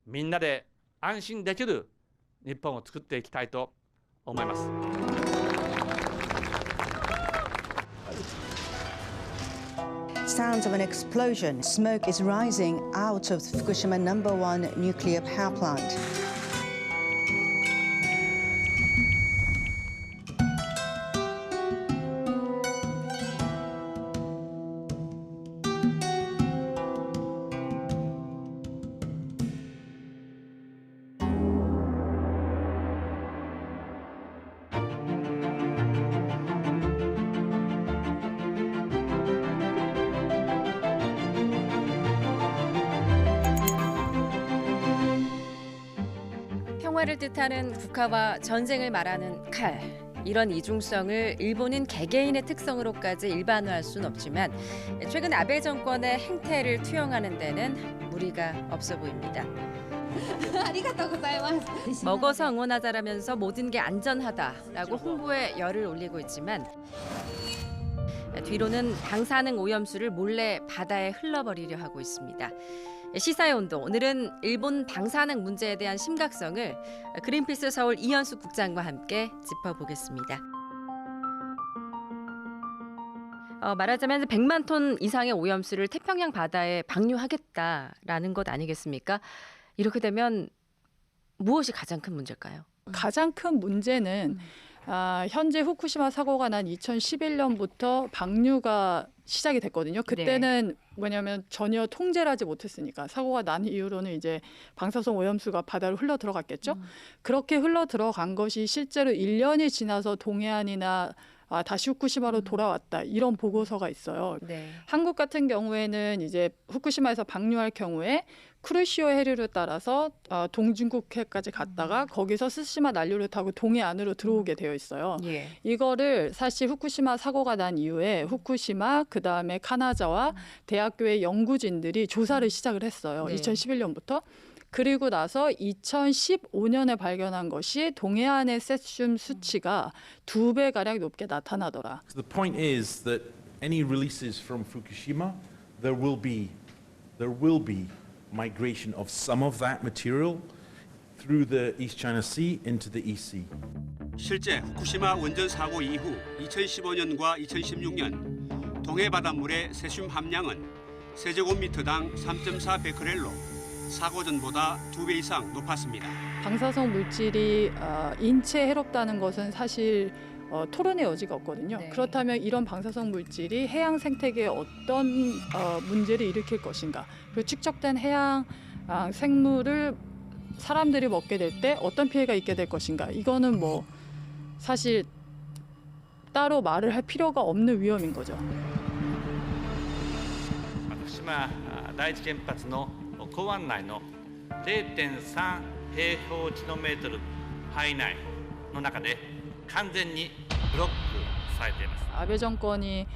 みんなで安心できる日本を作っていきたいと思います。 Sounds of an explosion. Smoke is rising out of Fukushima #1 nuclear power plant. 평화를 뜻하는 국가와 전쟁을 말하는 칼. 이런 이중성을 일본인 개개인의 특성으로까지 일반화할 수는 없지만 최근 아베 정권의 행태를 투영하는 데는 무리가 없어 보입니다. 먹어서 응원하자라면서 모든 게 안전하다라고 홍보에 열을 올리고 있지만 뒤로는 방사능 오염수를 몰래 바다에 흘러버리려 하고 있습니다. 시사의 온도, 오늘은 일본 방사능 문제에 대한 심각성을 그린피스 서울 이현숙 국장과 함께 짚어보겠습니다. 말하자면 100만 톤 이상의 오염수를 태평양 바다에 방류하겠다라는 것 아니겠습니까? 이렇게 되면 무엇이 가장 큰 문제일까요? 가장 큰 문제는 현재 후쿠시마 사고가 난 2011년부터 방류가 시작이 됐거든요. 그때는 뭐냐면 전혀 통제를 하지 못했으니까 사고가 난 이후로는 이제 방사성 오염수가 바다로 흘러 들어갔겠죠. 그렇게 흘러 들어간 것이 실제로 1년이 지나서 동해안이나 다시 후쿠시마로 돌아왔다 이런 보고서가 있어요. 한국 같은 경우에는 이제 후쿠시마에서 방류할 경우에 쿠르시오 해류를 따라서 동중국해까지 갔다가 거기서 스시마 난류를 타고 동해안으로 들어오게 되어 있어요. 이거를 사실 후쿠시마 사고가 난 이후에 후쿠시마 그다음에 카나자와 대학교의 연구진들이 조사를 시작을 했어요. 2011년부터. 그리고 나서 2015년에 발견한 것이 동해안의 세슘 수치가 2배가량 높게 나타나더라. So the point is that any releases from Fukushima, there will be migration of some of that material through the East China Sea into the East Sea. 실제 후쿠시마 원전 사고 이후 2015년과 2016년 동해 바닷물의 세슘 함량은 세제곱미터당 3.4 베크렐로 사고 전보다 2배 이상 높았습니다. 방사성 물질이 인체에 해롭다는 것은 사실 토론의 여지가 없거든요. 그렇다면 이런 방사성 물질이 해양 생태계에 어떤 문제를 일으킬 것인가, 그리고 축적된 해양 생물을 사람들이 먹게 될 때 어떤 피해가 있게 될 것인가, 이거는 뭐 사실 따로 말을 할 필요가 없는 위험인 거죠. 福島第一原発の港湾内の 0.3 平方キロメートル範囲内の中で完全にブロックされています。 아베 정권이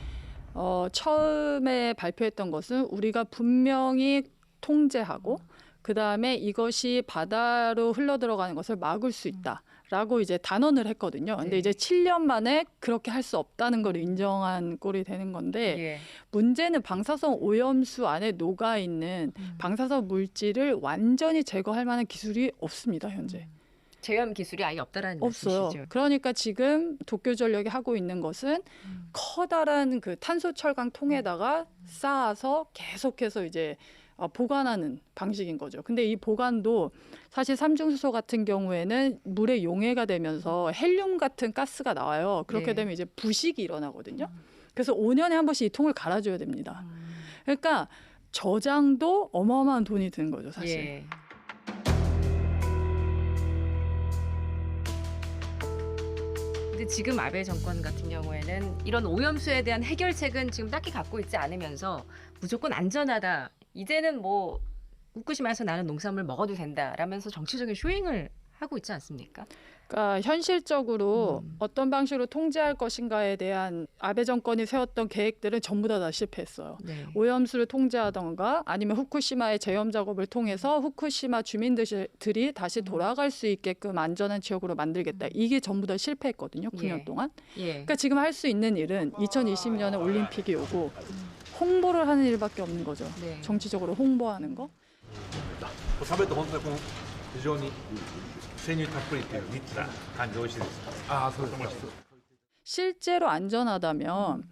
처음에 발표했던 것은 우리가 분명히 통제하고 그다음에 이것이 바다로 흘러 들어가는 것을 막을 수 있다라고 이제 단언을 했거든요. 근데 이제 7년 만에 그렇게 할 수 없다는 걸 인정한 꼴이 되는 건데 문제는 방사성 오염수 안에 녹아 있는 방사성 물질을 완전히 제거할 만한 기술이 없습니다, 현재. 제염 기술이 아예 없다라는 없어요. 말씀이시죠? 그러니까 지금 도쿄전력이 하고 있는 것은 커다란 그 탄소 철강 통에다가 쌓아서 계속해서 이제 보관하는 방식인 거죠. 근데 이 보관도 사실 삼중수소 같은 경우에는 물에 용해가 되면서 헬륨 같은 가스가 나와요. 그렇게 되면 이제 부식이 일어나거든요. 그래서 5년에 한 번씩 이 통을 갈아줘야 됩니다. 그러니까 저장도 어마어마한 돈이 드는 거죠, 사실. 근데 지금 아베 정권 같은 경우에는 이런 오염수에 대한 해결책은 지금 딱히 갖고 있지 않으면서 무조건 안전하다. 이제는 뭐 후쿠시마에서 나는 농산물 먹어도 된다라면서 정치적인 쇼잉을 하고 있지 않습니까? 그러니까 현실적으로 어떤 방식으로 통제할 것인가에 대한 아베 정권이 세웠던 계획들은 전부 다 실패했어요. 오염수를 통제하던가 아니면 후쿠시마의 제염 작업을 통해서 후쿠시마 주민들이 다시 돌아갈 수 있게끔 안전한 지역으로 만들겠다. 이게 전부 다 실패했거든요. 9년 동안. 그러니까 지금 할 수 있는 일은 2020년에 올림픽이 오고 홍보를 하는 일밖에 없는 거죠. 정치적으로 홍보하는 거. 食べると本当にこの非常に生乳たっぷりっていうリッチな感じで美味しいです。ああ、そうですか。 실제로 안전하다면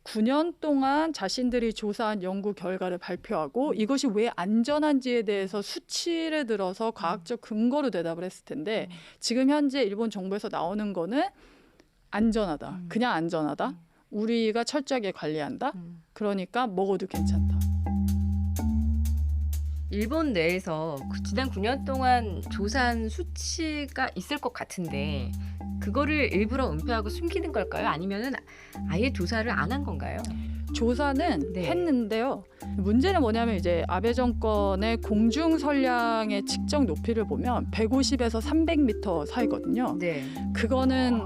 9년 동안 자신들이 조사한 연구 결과를 발표하고 이것이 왜 안전한지에 대해서 수치를 들어서 과학적 근거로 대답을 했을 텐데 지금 현재 일본 정부에서 나오는 거는 안전하다. 그냥 안전하다. 우리가 철저하게 관리한다. 그러니까 먹어도 괜찮다. 일본 내에서 지난 9년 동안 조사한 수치가 있을 것 같은데 그거를 일부러 은폐하고 숨기는 걸까요? 아니면은 아예 조사를 안 한 건가요? 조사는 네. 했는데요. 문제는 뭐냐면 이제 아베 정권의 공중 선량의 측정 높이를 보면 150에서 300m 사이거든요. 네. 그거는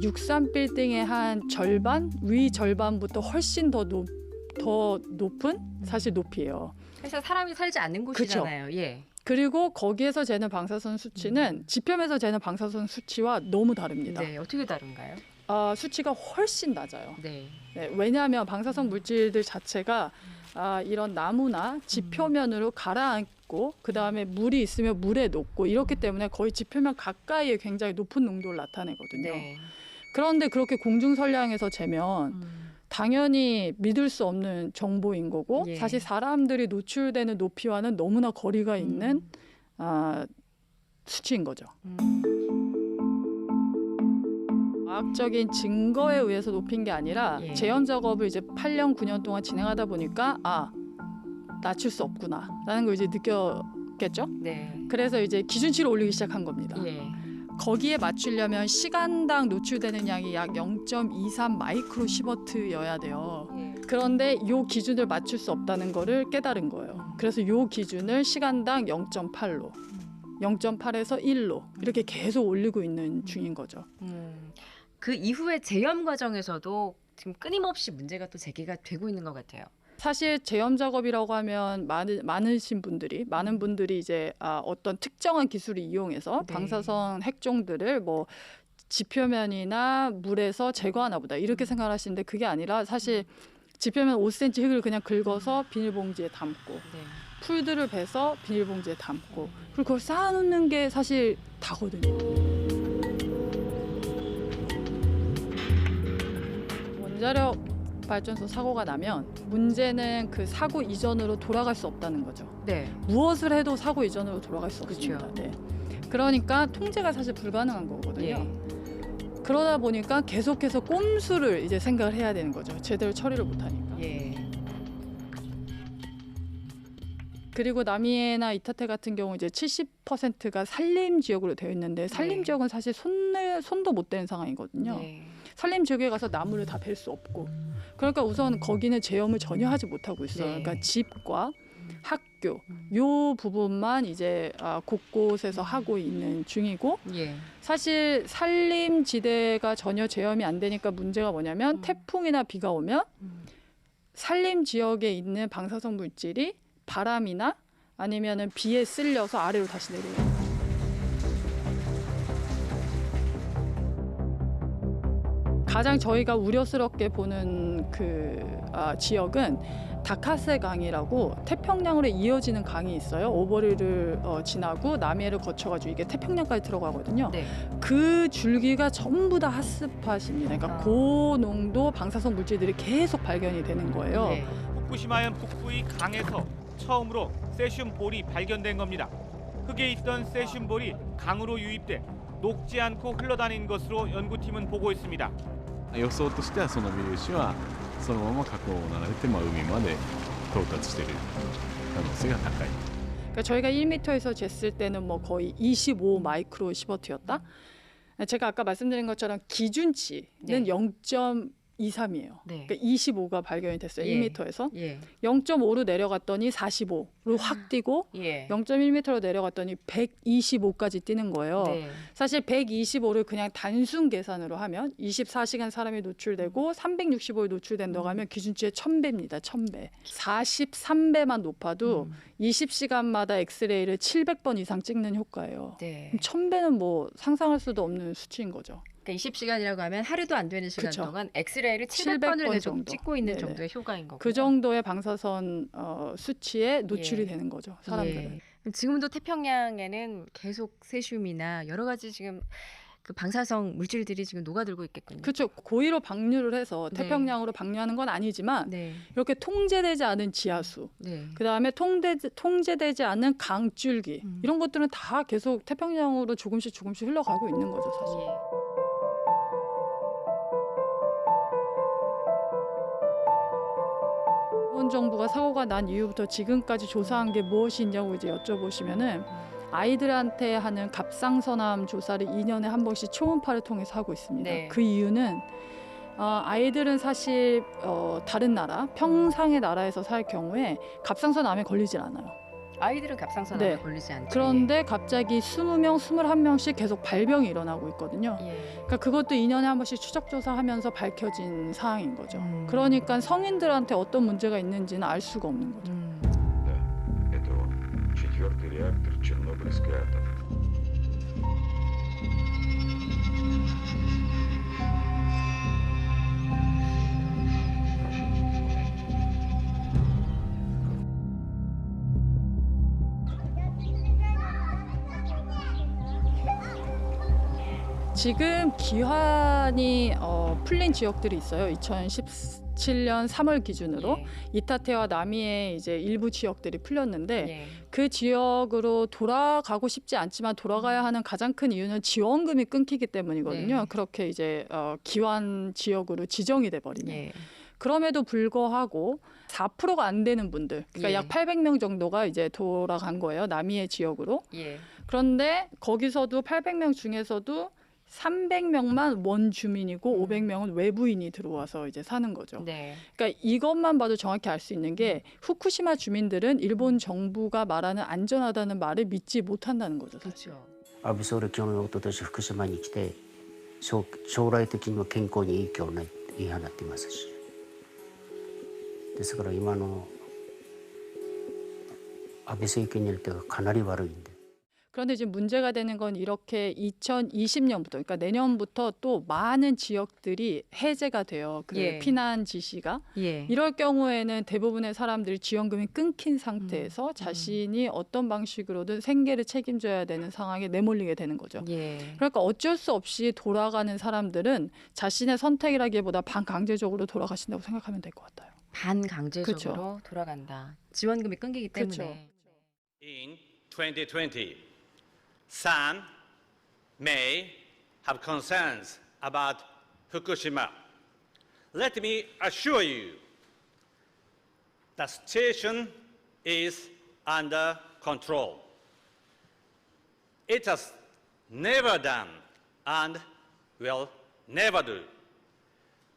63 빌딩의 한 절반, 위 절반부터 훨씬 더 높은 사실 높이에요. 사실 사람이 살지 않는 곳이잖아요. 예. 그리고 거기에서 재는 방사선 수치는 지표면에서 재는 방사선 수치와 너무 다릅니다. 네, 어떻게 다른가요? 수치가 훨씬 낮아요. 네. 네, 왜냐하면 방사선 물질들 자체가 이런 나무나 지표면으로 가라앉고 그 다음에 물이 있으면 물에 녹고 이렇기 때문에 거의 지표면 가까이에 굉장히 높은 농도를 나타내거든요. 네. 그런데 그렇게 공중 선량에서 재면 당연히 믿을 수 없는 정보인 거고 예. 사실 사람들이 노출되는 높이와는 너무나 거리가 있는 수치인 거죠. 과학적인 증거에 의해서 높인 게 아니라 예. 재현 작업을 이제 8년 9년 동안 진행하다 보니까 낮출 수 없구나라는 걸 이제 느꼈겠죠. 네. 그래서 이제 기준치를 올리기 시작한 겁니다. 예. 거기에 맞추려면 시간당 노출되는 양이 약 0.23 마이크로 시버트여야 돼요. 예. 그런데 이 기준을 맞출 수 없다는 거를 깨달은 거예요. 그래서 이 기준을 시간당 0.8로 0.8에서 1로 이렇게 계속 올리고 있는 중인 거죠. 그 이후에 재현 과정에서도 지금 끊임없이 문제가 또 제기가 되고 있는 것 같아요. 사실 재현 작업이라고 하면 많은 분들이 이제 어떤 특정한 기술을 이용해서 네. 방사선 핵종들을 뭐 지표면이나 물에서 제거하나 보다 이렇게 생각하시는데 그게 아니라 사실 지표면 5cm 흙을 그냥 긁어서 비닐봉지에 담고 네. 풀들을 베서 비닐봉지에 담고 그리고 그걸 쌓아놓는 게 사실 다거든요. 원자력 발전소 사고가 나면 문제는 그 사고 이전으로 돌아갈 수 없다는 거죠. 네. 무엇을 해도 사고 이전으로 돌아갈 수 그쵸. 없습니다. 네. 그러니까 통제가 사실 불가능한 거거든요. 예. 그러다 보니까 계속해서 꼼수를 이제 생각을 해야 되는 거죠. 제대로 처리를 못하니까. 예. 그리고 나미에나 이타테 같은 경우 이제 70%가 산림 지역으로 되어 있는데 산림 네. 지역은 사실 손도 못 대는 상황이거든요. 네. 산림 지역에 가서 나무를 다 벨 수 없고 그러니까 우선 거기는 제염을 전혀 하지 못하고 있어요. 네. 그러니까 집과 학교 요 부분만 이제 곳곳에서 하고 있는 중이고 예. 사실 산림 지대가 전혀 제염이 안 되니까 문제가 뭐냐면 태풍이나 비가 오면 산림 지역에 있는 방사성 물질이 바람이나 아니면은 비에 쓸려서 아래로 다시 내려요. 가장 저희가 우려스럽게 보는 그 지역은 다카세 강이라고 태평양으로 이어지는 강이 있어요. 오버리를 지나고 남해를 거쳐가지고 이게 태평양까지 들어가거든요. 네. 그 줄기가 전부 다 핫스팟입니다. 그러니까 고농도 방사성 물질들이 계속 발견이 되는 거예요. 네. 후쿠시마현 북부의 강에서 처음으로 세슘볼이 발견된 겁니다. 흙에 있던 세슘볼이 강으로 유입돼 녹지 않고 흘러다닌 것으로 연구팀은 보고 있습니다. 予想としてはその微粒子はそのまま河口を流れて、海まで到達している可能性が高い。 그러니까 저희가 1m에서 쟀을 때는 뭐 거의 25 마이크로 시버트였다. 제가 아까 말씀드린 것처럼 기준치는 네. 0.23이에요. 네. 그러니까 25가 발견이 됐어요. 예. 1m에서. 예. 0.5로 내려갔더니 45로 확 뛰고 예. 0.1m로 내려갔더니 125까지 뛰는 거예요. 네. 사실 125를 그냥 단순 계산으로 하면 24시간 사람이 노출되고 365일 노출된다고 하면 기준치의 1000배입니다. 1000배. 43배만 높아도 20시간마다 엑스레이를 700번 이상 찍는 효과예요. 네. 1000배는 뭐 상상할 수도 없는 수치인 거죠. 그러니까 20시간이라고 하면 하루도 안 되는 시간 그쵸. 동안 엑스레이를 700번을 700번 계속 정도. 찍고 있는 네네. 정도의 효과인 거고. 그 정도의 방사선 수치에 노출이 예. 되는 거죠. 사람들은. 예. 지금도 태평양에는 계속 세슘이나 여러 가지 지금 그 방사성 물질들이 지금 녹아들고 있겠군요. 그렇죠. 고의로 방류를 해서 네. 태평양으로 방류하는 건 아니지만 네. 이렇게 통제되지 않은 지하수, 네. 그다음에 통제되지 않은 강줄기 이런 것들은 다 계속 태평양으로 조금씩 흘러가고 있는 거죠, 사실. 예. 일본 정부가 사고가 난 이후부터 지금까지 조사한 게 무엇이 있냐고 이제 여쭤보시면은 아이들한테 하는 갑상선암 조사를 2년에 한 번씩 초음파를 통해서 하고 있습니다. 네. 그 이유는 아이들은 사실 다른 나라, 평상의 나라에서 살 경우에 갑상선암에 걸리질 않아요. 아이들은 갑상선암에 네. 걸리지 않죠. 그런데 갑자기 20명, 21명씩 계속 발병이 일어나고 있거든요. 예. 그러니까 그것도 2년에 한 번씩 추적 조사하면서 밝혀진 사항인 거죠. 음. 그러니까 성인들한테 어떤 문제가 있는지는 알 수가 없는 거죠. Да, это он. 4-й реактор Чернобыльской атомной. 지금 기한이 풀린 지역들이 있어요. 2017년 3월 기준으로 예. 이타테와 나미의 이제 일부 지역들이 풀렸는데 예. 그 지역으로 돌아가고 싶지 않지만 돌아가야 하는 가장 큰 이유는 지원금이 끊기기 때문이거든요. 네. 그렇게 이제 기환 지역으로 지정이 돼 버리면. 예. 그럼에도 불구하고 4%가 안 되는 분들, 그러니까 예. 약 800명 정도가 이제 돌아간 거예요. 나미의 지역으로. 예. 그런데 거기서도 800명 중에서도 300명만 원주민이고 500명은 외부인이 들어와서 이제 사는 거죠. 네. 그러니까 이것만 봐도 정확히 알 수 있는 게 후쿠시마 주민들은 일본 정부가 말하는 안전하다는 말을 믿지 못한다는 거죠. 사실. 그렇죠. 安倍総理去年一昨年福島に来て将来的には健康に影響ないって言い放っていますしですから今の安倍政権によってはかなり悪いんで 그런데 지금 문제가 되는 건 이렇게 2020년부터 그러니까 내년부터 또 많은 지역들이 해제가 돼요. 그 예. 피난 지시가. 예. 이럴 경우에는 대부분의 사람들이 지원금이 끊긴 상태에서 자신이 어떤 방식으로든 생계를 책임져야 되는 상황에 내몰리게 되는 거죠. 예. 그러니까 어쩔 수 없이 돌아가는 사람들은 자신의 선택이라기보다 반강제적으로 돌아가신다고 생각하면 될 것 같아요. 반강제적으로 돌아간다. 지원금이 끊기기 때문에. 그렇죠. In 2020, some may have concerns about Fukushima. Let me assure you, the situation is under control. It has never done and will never do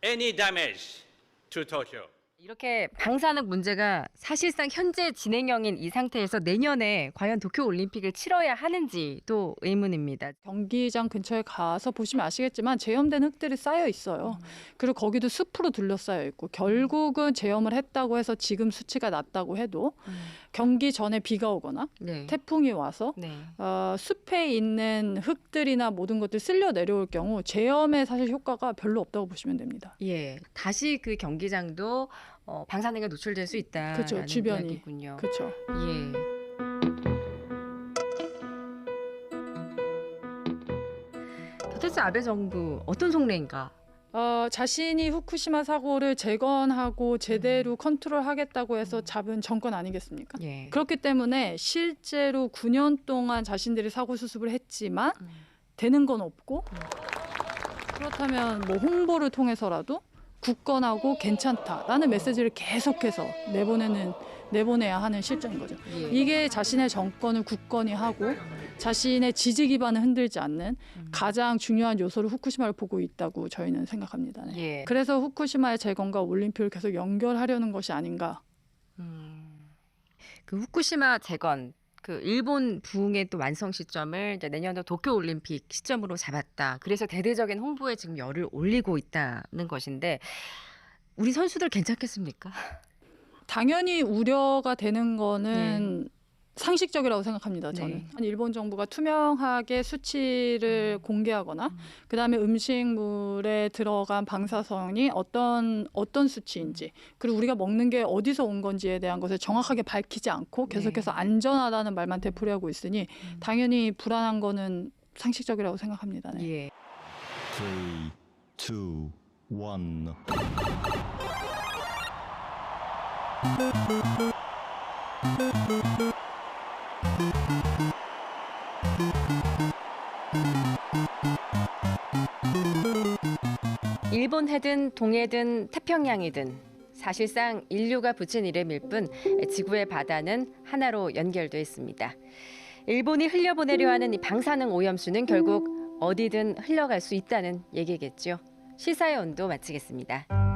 any damage to Tokyo. 이렇게 방사능 문제가 사실상 현재 진행형인 이 상태에서 내년에 과연 도쿄 올림픽을 치러야 하는지도 의문입니다. 경기장 근처에 가서 보시면 아시겠지만 제염된 흙들이 쌓여 있어요. 그리고 거기도 숲으로 둘러싸여 있고 결국은 제염을 했다고 해서 지금 수치가 낮다고 해도 경기 전에 비가 오거나 네. 태풍이 와서 네. 숲에 있는 흙들이나 모든 것들 쓸려 내려올 경우 제염에 사실 효과가 별로 없다고 보시면 됩니다. 예. 다시 그 경기장도 방사능에 노출될 수 있다라는 그렇죠. 주변이. 이야기군요. 그렇죠. 예. 도대체 아베 정부 어떤 속내인가? 자신이 후쿠시마 사고를 재건하고 제대로 컨트롤하겠다고 해서 잡은 정권 아니겠습니까? 예. 그렇기 때문에 실제로 9년 동안 자신들이 사고 수습을 했지만 되는 건 없고 그렇다면 뭐 홍보를 통해서라도 굳건하고 괜찮다라는 메시지를 계속해서 내보내야 하는 실정인 거죠. 예. 이게 자신의 정권을 굳건히 하고 자신의 지지 기반을 흔들지 않는 가장 중요한 요소를 후쿠시마를 보고 있다고 저희는 생각합니다. 네. 예. 그래서 후쿠시마의 재건과 올림픽을 계속 연결하려는 것이 아닌가. 그 후쿠시마 재건, 그 일본 부흥의 또 완성 시점을 이제 내년도 도쿄 올림픽 시점으로 잡았다. 그래서 대대적인 홍보에 지금 열을 올리고 있다는 것인데 우리 선수들 괜찮겠습니까? 당연히 우려가 되는 거는 상식적이라고 생각합니다. 저는 네. 일본 정부가 투명하게 수치를 공개하거나 그다음에 음식물에 들어간 방사선이 어떤 수치인지 그리고 우리가 먹는 게 어디서 온 건지에 대한 것을 정확하게 밝히지 않고 계속해서 안전하다는 말만 되풀이하고 있으니 당연히 불안한 거는 상식적이라고 생각합니다. 네. 예. 3, 2, 1. 일본 해든 동해든 태평양이든 사실상 인류가 붙인 이름일 뿐 지구의 바다는 하나로 연결돼 있습니다. 일본이 흘려보내려 하는 이 방사능 오염수는 결국 어디든 흘러갈 수 있다는 얘기겠죠. 시사의 온도 마치겠습니다.